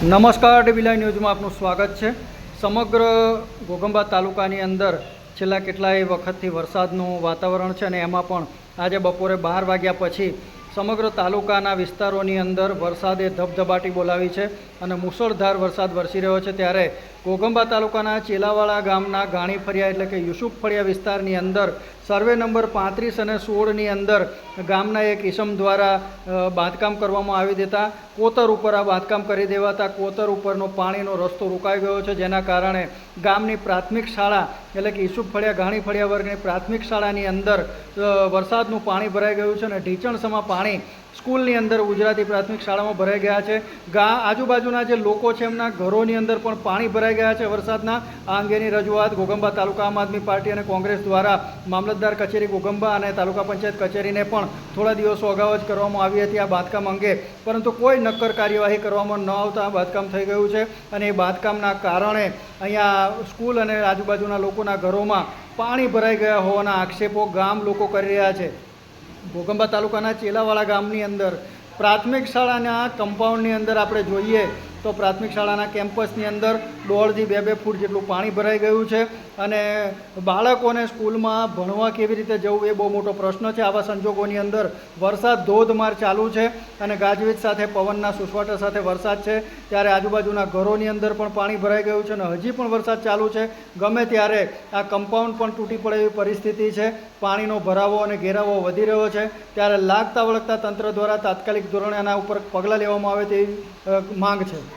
નમસ્કાર, dB live ન્યૂઝમાં આપનું સ્વાગત છે। સમગ્ર ઘોઘંબા તાલુકાની અંદર છેલ્લા કેટલાય વખતથી વરસાદનું વાતાવરણ છે અને એમાં પણ આજે બપોરે 12 વાગ્યા પછી સમગ્ર તાલુકાના વિસ્તારોની અંદર વરસાદે ધબધબાટી બોલાવી છે અને મુશળધાર વરસાદ વરસી રહ્યો છે। ત્યારે ઘોઘંબા તાલુકાના ચેલાવાડા ગામના ગાણી ફળિયા એટલે કે યુસુફ ફળિયા વિસ્તારની અંદર સર્વે નંબર 35 અને 16ની અંદર ગામના એક ઈસમ દ્વારા બાંધકામ કરવામાં આવી દેતા કોતર ઉપર આ બાંધકામ કરી દેવાતા કોતર ઉપરનો પાણીનો રસ્તો રોકાઈ ગયો છે, જેના કારણે ગામની પ્રાથમિક શાળા એટલે કે યુસુફ ફળિયા ગાણી ફળિયા વર્ગની પ્રાથમિક શાળાની અંદર વરસાદનું પાણી ભરાઈ ગયું છે અને ઢીચણસમાં પાણી સ્કૂલની અંદર ગુજરાતી પ્રાથમિક શાળામાં ભરાઈ ગયા છે। આજુબાજુના જે લોકો છે એમના ઘરોની અંદર પણ પાણી ભરાઈ ગયા છે વરસાદના। આ અંગેની રજૂઆત ઘોઘંબા તાલુકા આમ આદમી પાર્ટી અને કોંગ્રેસ દ્વારા મામલતદાર કચેરી ઘોઘંબા અને તાલુકા પંચાયત કચેરીને પણ થોડા દિવસો અગાઉ જ કરવામાં આવી હતી આ બાંધકામ અંગે, પરંતુ કોઈ નક્કર કાર્યવાહી કરવામાં ન આવતા આ બાંધકામ થઈ ગયું છે અને એ બાંધકામના કારણે અહીંયા સ્કૂલ અને આજુબાજુના લોકોના ઘરોમાં પાણી ભરાઈ ગયા હોવાના આક્ષેપો ગામ લોકો કરી રહ્યા છે। ઘોઘંબા તાલુકાના ચેલાવાડા ગામની અંદર પ્રાથમિક શાળાના કમ્પાઉન્ડની અંદર આપણે જોઈએ તો પ્રાથમિક શાળાના કેમ્પસની અંદર 1.5 થી 2 ફૂટ જેટલું પાણી ભરાઈ ગયું છે અને બાળકોને સ્કૂલમાં ભણવા કેવી રીતે જવું એ બહુ મોટો પ્રશ્ન છે। આવા સંજોગોની અંદર વરસાદ ધોધમાર ચાલુ છે અને ગાજવીજ સાથે પવનના સુસવાટા સાથે વરસાદ છે, ત્યારે આજુબાજુના ઘરોની અંદર પણ પાણી ભરાઈ ગયું છે અને હજી પણ વરસાદ ચાલુ છે। ગમે ત્યારે આ કમ્પાઉન્ડ પણ તૂટી પડે એવી પરિસ્થિતિ છે। પાણીનો ભરાવો અને ઘેરાવો વધી રહ્યો છે, ત્યારે લાગતા વળગતા તંત્ર દ્વારા તાત્કાલિક ધોરણે આના ઉપર પગલાં લેવામાં આવે તેવી માંગ છે।